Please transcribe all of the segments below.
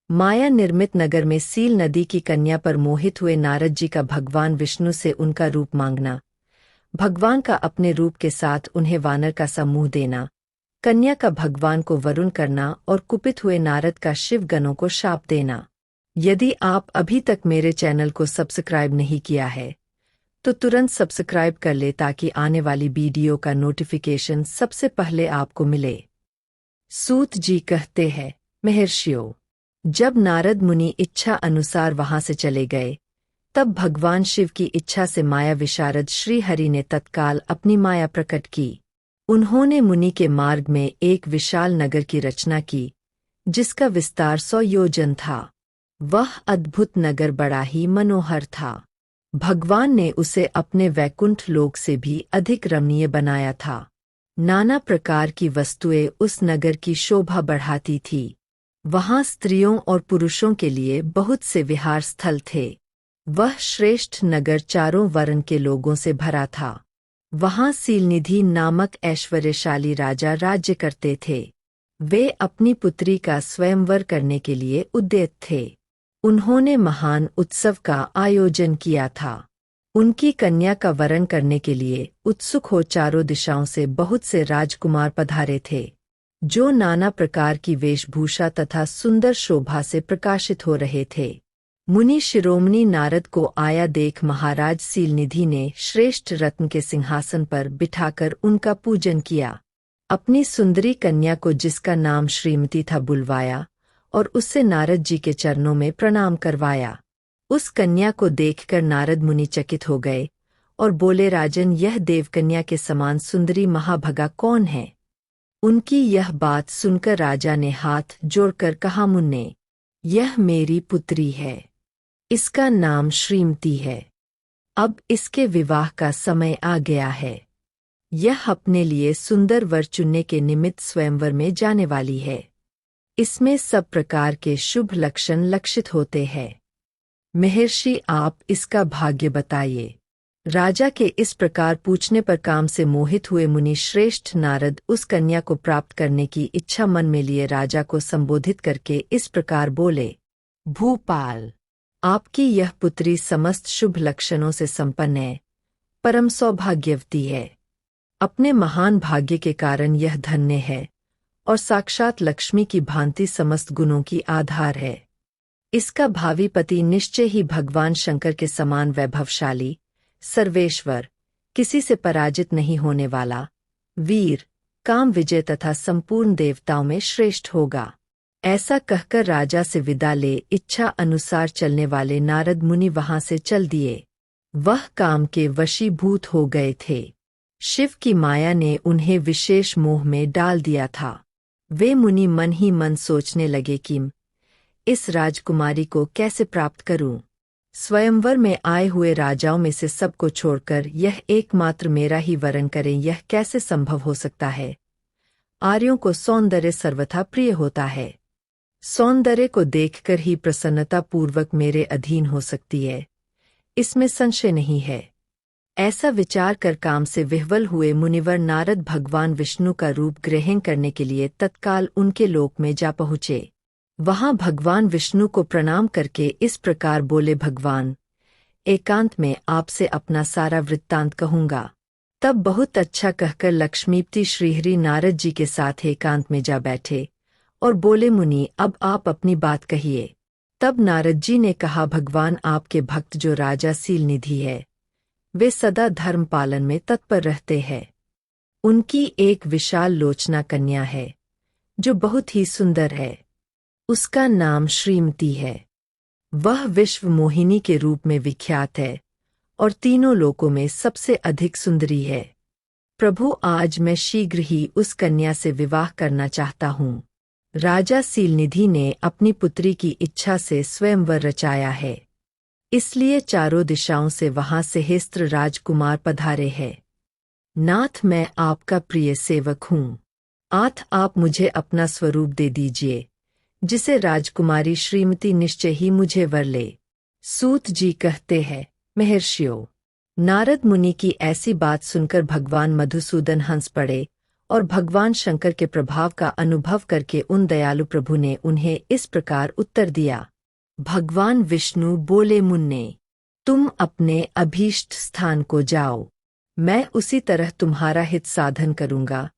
माया निर्मित नगर में सील नदी की कन्या पर मोहित हुए नारद जी का भगवान विष्णु से उनका रूप मांगना, भगवान का अपने रूप के साथ उन्हें वानर का सा मुंह देना, कन्या का भगवान को वरुण करना और कुपित हुए नारद का शिव गणों को शाप देना। यदि आप अभी तक मेरे चैनल को सब्सक्राइब नहीं किया है तो तुरंत सब्सक्राइब कर ले ताकि आने वाली वीडियो का नोटिफिकेशन सबसे पहले आपको मिले। सूत जी कहते हैं, महर्षियों, जब नारद मुनि इच्छा अनुसार वहां से चले गए तब भगवान शिव की इच्छा से माया विशारद श्री हरि ने तत्काल अपनी माया प्रकट की। उन्होंने मुनि के मार्ग में एक विशाल नगर की रचना की जिसका विस्तार 100 योजन था। वह अद्भुत नगर बड़ा ही मनोहर था। भगवान ने उसे अपने वैकुंठ लोक से भी अधिक रमणीय बनाया था। नाना प्रकार की वस्तुएं उस नगर की शोभा बढ़ाती थी। वहां स्त्रियों और पुरुषों के लिए बहुत से विहार स्थल थे। वह श्रेष्ठ नगर चारों वर्ण के लोगों से भरा था। वहां सीलनिधि नामक ऐश्वर्यशाली राजा राज्य करते थे। वे अपनी पुत्री का स्वयंवर करने के लिए उद्यत थे। उन्होंने महान उत्सव का आयोजन किया था। उनकी कन्या का वरण करने के लिए उत्सुक हो चारों दिशाओं से बहुत से राजकुमार पधारे थे, जो नाना प्रकार की वेशभूषा तथा सुंदर शोभा से प्रकाशित हो रहे थे। मुनि शिरोमणि नारद को आया देख महाराज सीलनिधि ने श्रेष्ठ रत्न के सिंहासन पर बिठाकर उनका पूजन किया। अपनी सुंदरी कन्या को, जिसका नाम श्रीमती था, बुलवाया और उससे नारद जी के चरणों में प्रणाम करवाया। उस कन्या को देखकर नारद मुनि चकित हो गए और बोले, राजन, यह देवकन्या के समान सुंदरी महाभगा कौन है? उनकी यह बात सुनकर राजा ने हाथ जोड़कर कहा, मुन्ने, यह मेरी पुत्री है। इसका नाम श्रीमती है। अब इसके विवाह का समय आ गया है। यह अपने लिए सुंदर वर चुनने के निमित्त स्वयंवर में जाने वाली है। इसमें सब प्रकार के शुभ लक्षण लक्षित होते हैं। महर्षि, आप इसका भाग्य बताइए। राजा के इस प्रकार पूछने पर काम से मोहित हुए मुनि श्रेष्ठ नारद उस कन्या को प्राप्त करने की इच्छा मन में लिए राजा को संबोधित करके इस प्रकार बोले, भूपाल, आपकी यह पुत्री समस्त शुभ लक्षणों से संपन्न है, परम सौभाग्यवती है। अपने महान भाग्य के कारण यह धन्य है और साक्षात लक्ष्मी की भांति समस्त गुणों की आधार है। इसका भावी पति निश्चय ही भगवान शंकर के समान वैभवशाली, सर्वेश्वर, किसी से पराजित नहीं होने वाला, वीर, काम विजय तथा संपूर्ण देवताओं में श्रेष्ठ होगा। ऐसा कहकर राजा से विदा ले इच्छा अनुसार चलने वाले नारद मुनि वहां से चल दिए। वह काम के वशीभूत हो गए थे। शिव की माया ने उन्हें विशेष मोह में डाल दिया था। वे मुनि मन ही मन सोचने लगे कि इस राजकुमारी को कैसे प्राप्त करूं? स्वयंवर में आए हुए राजाओं में से सबको छोड़कर यह एकमात्र मेरा ही वरण करें, यह कैसे संभव हो सकता है? आर्यों को सौंदर्य सर्वथा प्रिय होता है। सौंदर्य को देखकर ही प्रसन्नता पूर्वक मेरे अधीन हो सकती है, इसमें संशय नहीं है। ऐसा विचार कर काम से विह्वल हुए मुनिवर नारद भगवान विष्णु का रूप ग्रहण करने के लिए तत्काल उनके लोक में जा पहुँचे। वहां भगवान विष्णु को प्रणाम करके इस प्रकार बोले, भगवान, एकांत में आपसे अपना सारा वृत्तांत कहूंगा। तब बहुत अच्छा कहकर लक्ष्मीपति श्रीहरि नारद जी के साथ एकांत में जा बैठे और बोले, मुनि, अब आप अपनी बात कहिए। तब नारद जी ने कहा, भगवान, आपके भक्त जो राजा सीलनिधि है, वे सदा धर्म पालन में तत्पर रहते हैं। उनकी एक विशाल लोचना कन्या है जो बहुत ही सुंदर है। उसका नाम श्रीमती है। वह विश्व मोहिनी के रूप में विख्यात है और तीनों लोकों में सबसे अधिक सुंदरी है। प्रभु, आज मैं शीघ्र ही उस कन्या से विवाह करना चाहता हूँ। राजा सीलनिधि ने अपनी पुत्री की इच्छा से स्वयंवर रचाया है, इसलिए चारों दिशाओं से वहां सहस्त्र राजकुमार पधारे हैं। नाथ, मैं आपका प्रिय सेवक हूँ। आप मुझे अपना स्वरूप दे दीजिए, जिसे राजकुमारी श्रीमती निश्चय ही मुझे वर ले। सूत जी कहते हैं, महर्षियों, नारद मुनि की ऐसी बात सुनकर भगवान मधुसूदन हंस पड़े और भगवान शंकर के प्रभाव का अनुभव करके उन दयालु प्रभु ने उन्हें इस प्रकार उत्तर दिया। भगवान विष्णु बोले, मुन्ने, तुम अपने अभीष्ट स्थान को जाओ। मैं उसी तरह तुम्हारा हित साधन करूंगा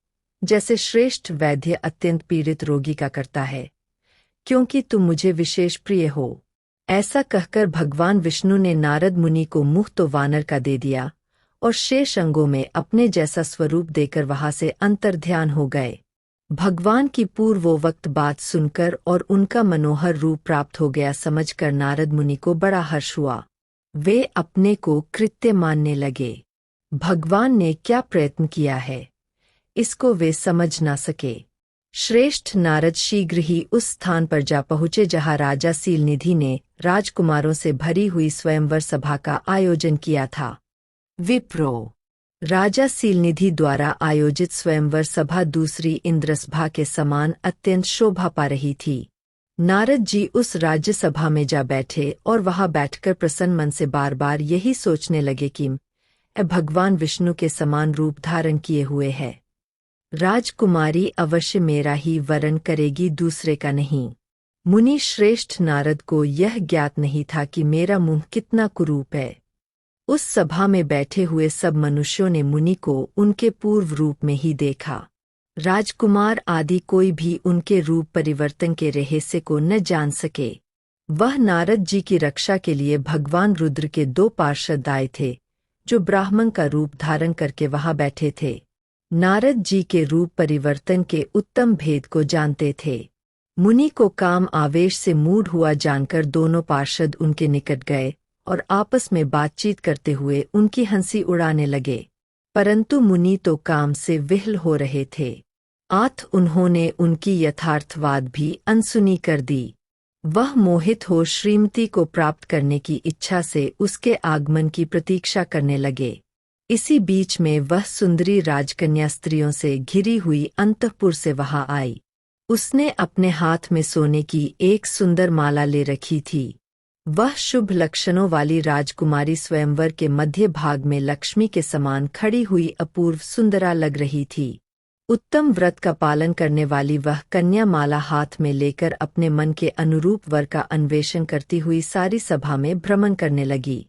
जैसे श्रेष्ठ वैद्य अत्यंत पीड़ित रोगी का करता है, क्योंकि तुम मुझे विशेष प्रिय हो। ऐसा कहकर भगवान विष्णु ने नारद मुनि को मुख तो वानर का दे दिया और शेष अंगों में अपने जैसा स्वरूप देकर वहां से अंतर्ध्यान हो गए। भगवान की पूर्वोक्त बात सुनकर और उनका मनोहर रूप प्राप्त हो गया समझकर नारद मुनि को बड़ा हर्ष हुआ। वे अपने को कृत्य मानने लगे। भगवान ने क्या प्रयत्न किया है, इसको वे समझ ना सके। श्रेष्ठ नारद शीघ्र ही उस स्थान पर जा पहुँचे जहाँ राजा सीलनिधि ने राजकुमारों से भरी हुई स्वयंवर सभा का आयोजन किया था। विप्रो, राजा सीलनिधि द्वारा आयोजित स्वयंवर सभा दूसरी इंद्रसभा के समान अत्यंत शोभा पा रही थी। नारद जी उस राज्य सभा में जा बैठे और वहां बैठकर प्रसन्न मन से बार बार यही सोचने लगे कि भगवान विष्णु के समान रूप धारण किए हुए है। राजकुमारी अवश्य मेरा ही वरण करेगी, दूसरे का नहीं। मुनि श्रेष्ठ नारद को यह ज्ञात नहीं था कि मेरा मुंह कितना कुरूप है। उस सभा में बैठे हुए सब मनुष्यों ने मुनि को उनके पूर्व रूप में ही देखा। राजकुमार आदि कोई भी उनके रूप परिवर्तन के रहस्य को न जान सके। वह नारद जी की रक्षा के लिए भगवान रुद्र के 2 पार्षद आए थे, जो ब्राह्मण का रूप धारण करके वहां बैठे थे। नारद जी के रूप परिवर्तन के उत्तम भेद को जानते थे। मुनि को काम आवेश से मूढ़ हुआ जानकर दोनों पार्षद उनके निकट गए और आपस में बातचीत करते हुए उनकी हंसी उड़ाने लगे, परंतु मुनि तो काम से विह्वल हो रहे थे। उन्होंने उनकी यथार्थवाद भी अनसुनी कर दी। वह मोहित हो श्रीमती को प्राप्त करने की इच्छा से उसके आगमन की प्रतीक्षा करने लगे। इसी बीच में वह सुंदरी राजकन्या स्त्रियों से घिरी हुई अंतःपुर से वहां आई। उसने अपने हाथ में सोने की एक सुंदर माला ले रखी थी। वह शुभ लक्षणों वाली राजकुमारी स्वयंवर के मध्य भाग में लक्ष्मी के समान खड़ी हुई अपूर्व सुंदरा लग रही थी। उत्तम व्रत का पालन करने वाली वह कन्या माला हाथ में लेकर अपने मन के अनुरूप वर का अन्वेषण करती हुई सारी सभा में भ्रमण करने लगी।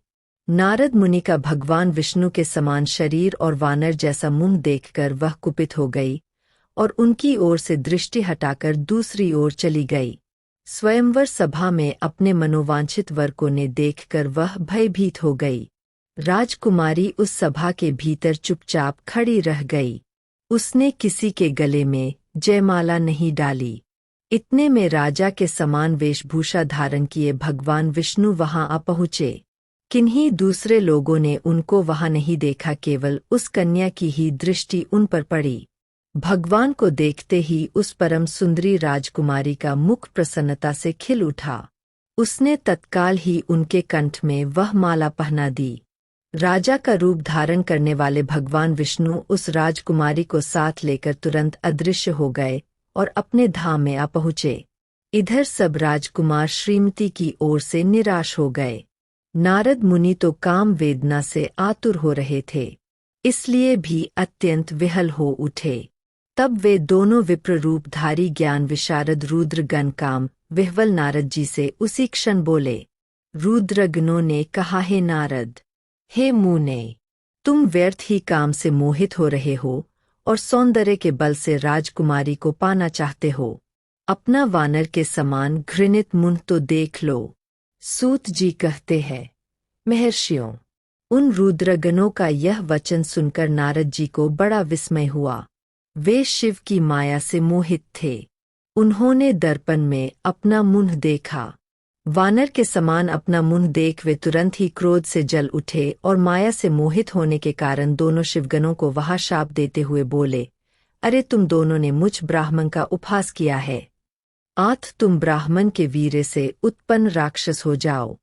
नारद मुनि का भगवान विष्णु के समान शरीर और वानर जैसा मुंह देखकर वह कुपित हो गई और उनकी ओर से दृष्टि हटाकर दूसरी ओर चली गई। स्वयंवर सभा में अपने मनोवांछित वर को ने देखकर वह भयभीत हो गई। राजकुमारी उस सभा के भीतर चुपचाप खड़ी रह गई। उसने किसी के गले में जयमाला नहीं डाली। इतने में राजा के समान वेशभूषा धारण किए भगवान विष्णु वहां आ पहुँचे। किन्हीं दूसरे लोगों ने उनको वहां नहीं देखा, केवल उस कन्या की ही दृष्टि उन पर पड़ी। भगवान को देखते ही उस परम सुंदरी राजकुमारी का मुख प्रसन्नता से खिल उठा। उसने तत्काल ही उनके कंठ में वह माला पहना दी। राजा का रूप धारण करने वाले भगवान विष्णु उस राजकुमारी को साथ लेकर तुरंत अदृश्य हो गए और अपने धाम में आ पहुँचे। इधर सब राजकुमार श्रीमती की ओर से निराश हो गए। नारद मुनि तो काम वेदना से आतुर हो रहे थे, इसलिए भी अत्यंत विह्वल हो उठे। तब वे दोनों विप्र रूपधारी ज्ञान विशारद रुद्रगण काम विह्वल नारद जी से उसी क्षण बोले। रुद्रगणों ने कहा, हे नारद, हे मुने, तुम व्यर्थ ही काम से मोहित हो रहे हो और सौंदर्य के बल से राजकुमारी को पाना चाहते हो। अपना वानर के समान घृणित मुंह तो देख लो। सूत जी कहते हैं, महर्षियों, उन रुद्रगणों का यह वचन सुनकर नारद जी को बड़ा विस्मय हुआ। वे शिव की माया से मोहित थे। उन्होंने दर्पण में अपना मुंह देखा। वानर के समान अपना मुंह देख वे तुरंत ही क्रोध से जल उठे और माया से मोहित होने के कारण दोनों शिवगणों को वहां शाप देते हुए बोले, अरे तुम दोनों ने मुझ ब्राह्मण का उपहास किया है। तुम ब्राह्मण के वीर्य से उत्पन्न राक्षस हो जाओ।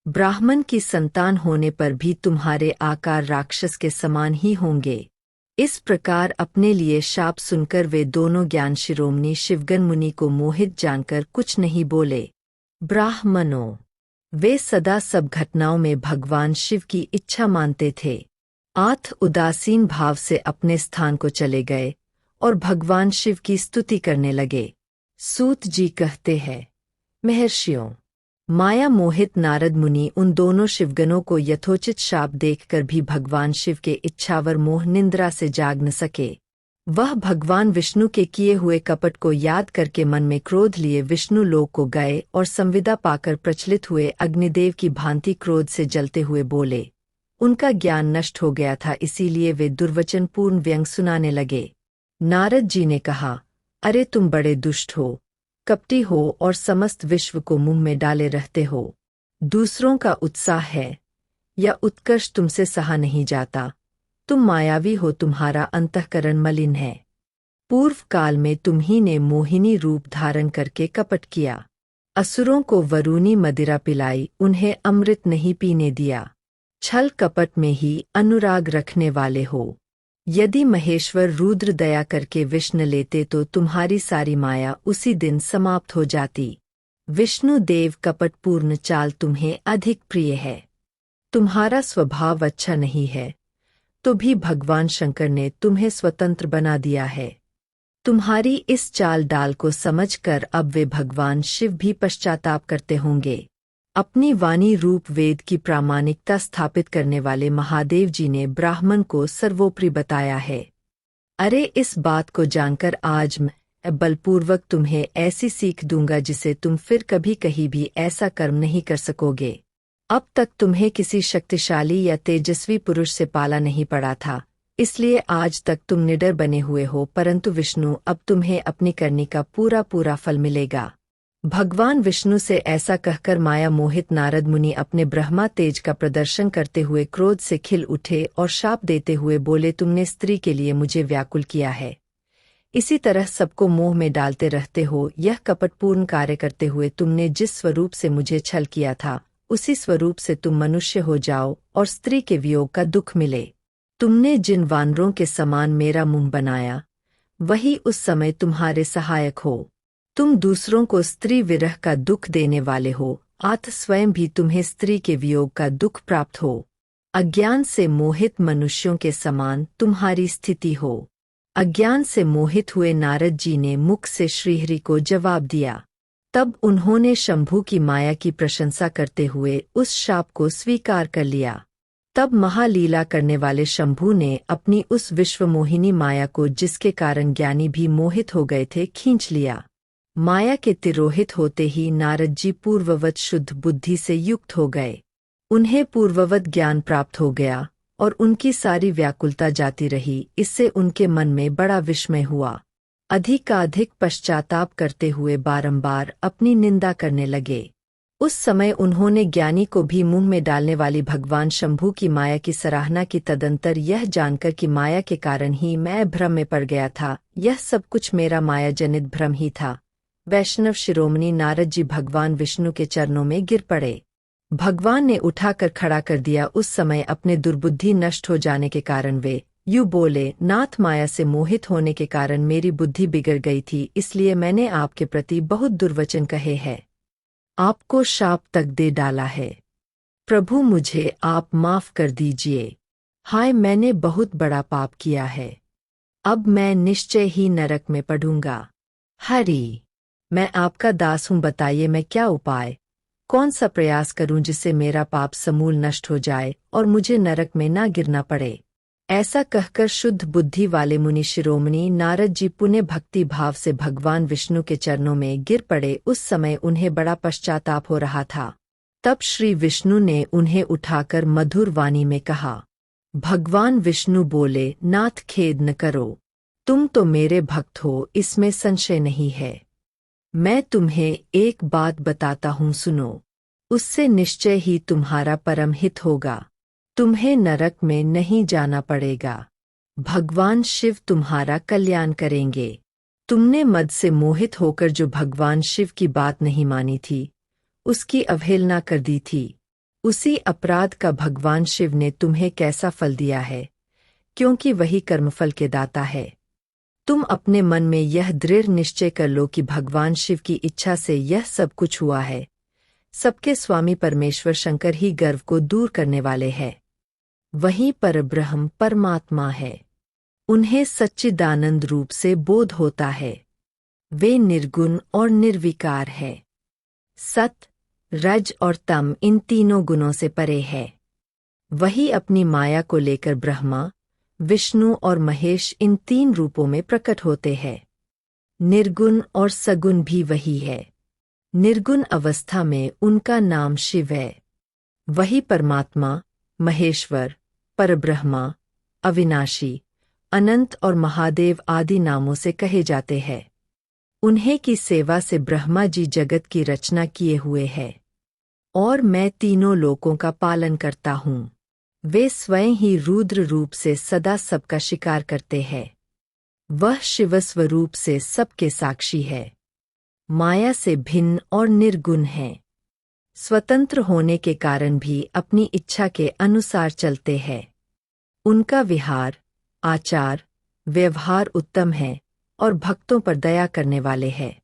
ब्राह्मण की संतान होने पर भी तुम्हारे आकार राक्षस के समान ही होंगे। इस प्रकार अपने लिए शाप सुनकर वे दोनों ज्ञान शिरोमणि शिवगण मुनि को मोहित जानकर कुछ नहीं बोले। ब्राह्मणों, वे सदा सब घटनाओं में भगवान शिव की इच्छा मानते थे। उदासीन भाव से अपने स्थान को चले गए और भगवान शिव की स्तुति करने लगे। सूत जी कहते हैं, महर्षियों, माया मोहित नारद मुनि उन दोनों शिवगणों को यथोचित शाप देखकर भी भगवान शिव के इच्छावर मोह निंद्रा से जाग न सके। वह भगवान विष्णु के किए हुए कपट को याद करके मन में क्रोध लिए विष्णु लोक को गए और संविदा पाकर प्रचलित हुए अग्निदेव की भांति क्रोध से जलते हुए बोले। उनका ज्ञान नष्ट हो गया था, इसीलिए वे दुर्वचनपूर्ण व्यंग सुनाने लगे। नारद जी ने कहा, अरे तुम बड़े दुष्ट हो, कपटी हो और समस्त विश्व को मुंह में डाले रहते हो। दूसरों का उत्साह है या उत्कर्ष तुमसे सहा नहीं जाता। तुम मायावी हो, तुम्हारा अंतःकरण मलिन है। पूर्व काल में तुम ही ने मोहिनी रूप धारण करके कपट किया, असुरों को वरूणी मदिरा पिलाई, उन्हें अमृत नहीं पीने दिया। छल कपट में ही अनुराग रखने वाले हो। यदि महेश्वर रुद्र दया करके विष न लेते तो तुम्हारी सारी माया उसी दिन समाप्त हो जाती। विष्णु देव कपटपूर्ण चाल तुम्हें अधिक प्रिय है। तुम्हारा स्वभाव अच्छा नहीं है, तो भी भगवान शंकर ने तुम्हें स्वतंत्र बना दिया है। तुम्हारी इस चाल डाल को समझकर अब वे भगवान शिव भी पश्चाताप करते होंगे। अपनी वाणी रूप वेद की प्रामाणिकता स्थापित करने वाले महादेव जी ने ब्राह्मण को सर्वोपरि बताया है। अरे इस बात को जानकर आज मैं बलपूर्वक तुम्हें ऐसी सीख दूंगा जिसे तुम फिर कभी कहीं भी ऐसा कर्म नहीं कर सकोगे। अब तक तुम्हें किसी शक्तिशाली या तेजस्वी पुरुष से पाला नहीं पड़ा था, इसलिए आज तक तुम निडर बने हुए हो, परंतु विष्णु अब तुम्हें अपनी करनी का पूरा पूरा फल मिलेगा। भगवान विष्णु से ऐसा कहकर माया मोहित नारद मुनि अपने ब्रह्मा तेज का प्रदर्शन करते हुए क्रोध से खिल उठे और शाप देते हुए बोले, तुमने स्त्री के लिए मुझे व्याकुल किया है, इसी तरह सबको मोह में डालते रहते हो। यह कपटपूर्ण कार्य करते हुए तुमने जिस स्वरूप से मुझे छल किया था, उसी स्वरूप से तुम मनुष्य हो जाओ और स्त्री के वियोग का दुख मिले। तुमने जिन वानरों के समान मेरा मुंह बनाया, वही उस समय तुम्हारे सहायक हो। तुम दूसरों को स्त्री विरह का दुख देने वाले हो, अतः स्वयं भी तुम्हें स्त्री के वियोग का दुख प्राप्त हो। अज्ञान से मोहित मनुष्यों के समान तुम्हारी स्थिति हो। अज्ञान से मोहित हुए नारद जी ने मुख से श्रीहरि को जवाब दिया। तब उन्होंने शंभू की माया की प्रशंसा करते हुए उस शाप को स्वीकार कर लिया। तब महालीला करने वाले शंभू ने अपनी उस विश्वमोहिनी माया को, जिसके कारण ज्ञानी भी मोहित हो गए थे, खींच लिया। माया के तिरोहित होते ही नारद जी पूर्ववत शुद्ध बुद्धि से युक्त हो गए। उन्हें पूर्ववत ज्ञान प्राप्त हो गया और उनकी सारी व्याकुलता जाती रही। इससे उनके मन में बड़ा विस्मय हुआ। अधिकाधिक पश्चाताप करते हुए बारंबार अपनी निंदा करने लगे। उस समय उन्होंने ज्ञानी को भी मुंह में डालने वाली भगवान शंभू की माया की सराहना की। तदंतर यह जानकर कि माया के कारण ही मैं भ्रम में पड़ गया था, यह सब कुछ मेरा माया जनित भ्रम ही था, वैष्णव शिरोमणि नारद जी भगवान विष्णु के चरणों में गिर पड़े। भगवान ने उठाकर खड़ा कर दिया। उस समय अपने दुर्बुद्धि नष्ट हो जाने के कारण वे यूं बोले, नाथ, माया से मोहित होने के कारण मेरी बुद्धि बिगड़ गई थी, इसलिए मैंने आपके प्रति बहुत दुर्वचन कहे हैं, आपको शाप तक दे डाला है। प्रभु, मुझे आप माफ कर दीजिए। हाय, मैंने बहुत बड़ा पाप किया है। अब मैं निश्चय ही नरक में पड़ूंगा। हरि, मैं आपका दास हूँ, बताइए मैं क्या उपाय, कौन सा प्रयास करूं जिससे मेरा पाप समूल नष्ट हो जाए और मुझे नरक में ना गिरना पड़े। ऐसा कहकर शुद्ध बुद्धि वाले मुनि शिरोमणि नारद जी पुण्य भक्ति भाव से भगवान विष्णु के चरणों में गिर पड़े। उस समय उन्हें बड़ा पश्चाताप हो रहा था। तब श्री विष्णु ने उन्हें उठाकर मधुर वाणी में कहा। भगवान विष्णु बोले, नाथ, खेद न करो, तुम तो मेरे भक्त हो, इसमें संशय नहीं है। मैं तुम्हें एक बात बताता हूँ, सुनो, उससे निश्चय ही तुम्हारा परम हित होगा। तुम्हें नरक में नहीं जाना पड़ेगा। भगवान शिव तुम्हारा कल्याण करेंगे। तुमने मद से मोहित होकर जो भगवान शिव की बात नहीं मानी थी, उसकी अवहेलना कर दी थी, उसी अपराध का भगवान शिव ने तुम्हें कैसा फल दिया है, क्योंकि वही कर्मफल के दाता है। तुम अपने मन में यह दृढ़ निश्चय कर लो कि भगवान शिव की इच्छा से यह सब कुछ हुआ है। सबके स्वामी परमेश्वर शंकर ही गर्व को दूर करने वाले हैं। वही परब्रह्म परमात्मा है। उन्हें सच्चिदानंद रूप से बोध होता है। वे निर्गुण और निर्विकार है। सत, रज और तम इन तीनों गुणों से परे है। वही अपनी माया को लेकर ब्रह्मा, विष्णु और महेश इन तीन रूपों में प्रकट होते हैं। निर्गुण और सगुण भी वही है। निर्गुण अवस्था में उनका नाम शिव है। वही परमात्मा, महेश्वर, परब्रह्मा, अविनाशी, अनंत और महादेव आदि नामों से कहे जाते हैं। उन्हें की सेवा से ब्रह्मा जी जगत की रचना किए हुए हैं और मैं तीनों लोकों का पालन करता हूँ। वे स्वयं ही रुद्र रूप से सदा सबका शिकार करते हैं। वह शिवस्वरूप से सबके साक्षी है। माया से भिन्न और निर्गुण है। स्वतंत्र होने के कारण भी अपनी इच्छा के अनुसार चलते हैं। उनका विहार, आचार, व्यवहार उत्तम है और भक्तों पर दया करने वाले हैं।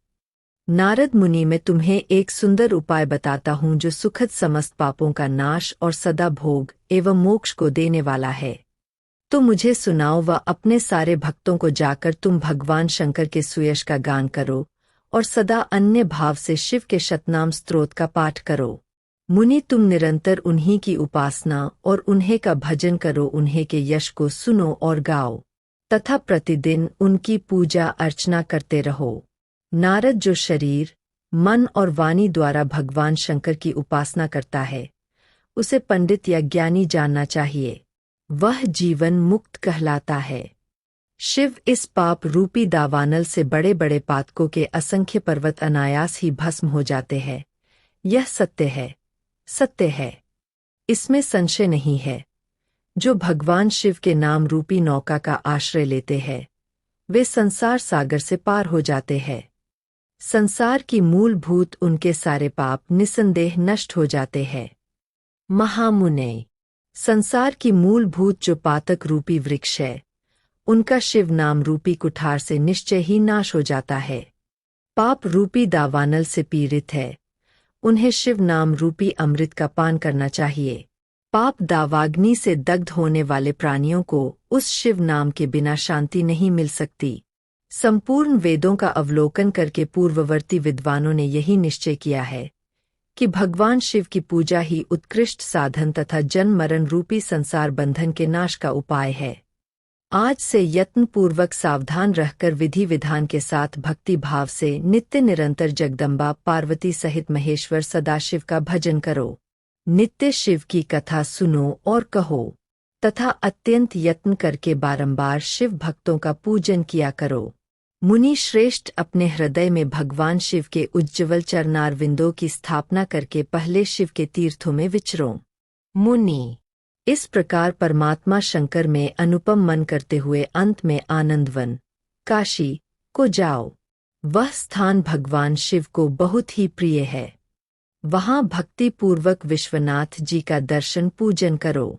नारद मुनि, मैं तुम्हें एक सुंदर उपाय बताता हूँ जो सुखद समस्त पापों का नाश और सदा भोग एवं मोक्ष को देने वाला है। तो मुझे सुनाओ व अपने सारे भक्तों को जाकर तुम भगवान शंकर के सुयश का गान करो और सदा अन्य भाव से शिव के शतनाम स्तोत्र का पाठ करो। मुनि, तुम निरंतर उन्हीं की उपासना और उन्हें का भजन करो। उन्हें के यश को सुनो और गाओ तथा प्रतिदिन उनकी पूजा अर्चना करते रहो। नारद जो शरीर, मन और वाणी द्वारा भगवान शंकर की उपासना करता है, उसे पंडित या ज्ञानी जानना चाहिए। वह जीवन मुक्त कहलाता है। शिव इस पाप रूपी दावानल से बड़े बड़े पातकों के असंख्य पर्वत अनायास ही भस्म हो जाते हैं। यह सत्य है, सत्य है, इसमें संशय नहीं है। जो भगवान शिव के नाम रूपी नौका का आश्रय लेते हैं, वे संसार सागर से पार हो जाते हैं। संसार की मूलभूत उनके सारे पाप निसंदेह नष्ट हो जाते हैं। महामुने, संसार की मूलभूत जो पातक रूपी वृक्ष है, उनका शिव नाम रूपी कुठार से निश्चय ही नाश हो जाता है। पाप रूपी दावानल से पीड़ित है, उन्हें शिव नाम रूपी अमृत का पान करना चाहिए। पाप दावाग्नि से दग्ध होने वाले प्राणियों को उस शिव नाम के बिना शांति नहीं मिल सकती। संपूर्ण वेदों का अवलोकन करके पूर्ववर्ती विद्वानों ने यही निश्चय किया है कि भगवान शिव की पूजा ही उत्कृष्ट साधन तथा जन्म मरण रूपी संसार बंधन के नाश का उपाय है। आज से यत्नपूर्वक सावधान रहकर विधि विधान के साथ भक्ति भाव से नित्य निरंतर जगदम्बा पार्वती सहित महेश्वर सदाशिव का भजन करो। नित्य शिव की कथा सुनो और कहो तथा अत्यंत यत्न करके बारंबार शिव भक्तों का पूजन किया करो। मुनि श्रेष्ठ, अपने हृदय में भगवान शिव के उज्ज्वल चरणारविंदों की स्थापना करके पहले शिव के तीर्थों में विचरो। मुनि, इस प्रकार परमात्मा शंकर में अनुपम मन करते हुए अंत में आनंदवन, काशी को जाओ। वह स्थान भगवान शिव को बहुत ही प्रिय है। वहाँ भक्ति पूर्वक विश्वनाथ जी का दर्शन पूजन करो।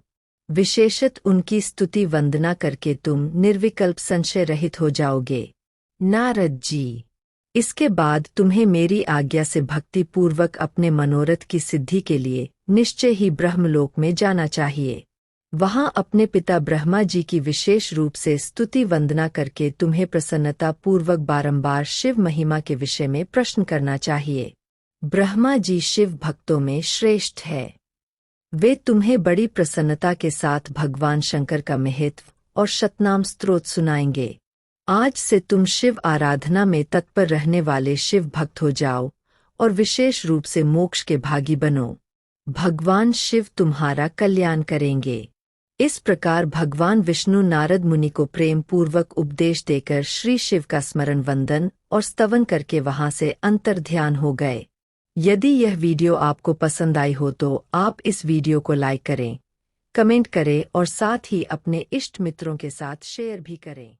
विशेषत उनकी स्तुति वंदना करके तुम निर्विकल्प संशय रहित हो जाओगे। नारद जी, इसके बाद तुम्हें मेरी आज्ञा से भक्ति पूर्वक अपने मनोरथ की सिद्धि के लिए निश्चय ही ब्रह्मलोक में जाना चाहिए। वहाँ अपने पिता ब्रह्मा जी की विशेष रूप से स्तुति वंदना करके तुम्हें प्रसन्नता पूर्वक बारंबार शिव महिमा के विषय में प्रश्न करना चाहिए। ब्रह्मा जी शिव भक्तों में श्रेष्ठ है। वे तुम्हें बड़ी प्रसन्नता के साथ भगवान शंकर का महत्व और शतनाम स्तोत्र सुनाएंगे। आज से तुम शिव आराधना में तत्पर रहने वाले शिव भक्त हो जाओ और विशेष रूप से मोक्ष के भागी बनो। भगवान शिव तुम्हारा कल्याण करेंगे। इस प्रकार भगवान विष्णु नारद मुनि को प्रेम पूर्वक उपदेश देकर श्री शिव का स्मरण वंदन और स्तवन करके वहां से अंतर्ध्यान हो गए। यदि यह वीडियो आपको पसंद आई हो तो आप इस वीडियो को लाइक करें, कमेंट करें और साथ ही अपने इष्ट मित्रों के साथ शेयर भी करें।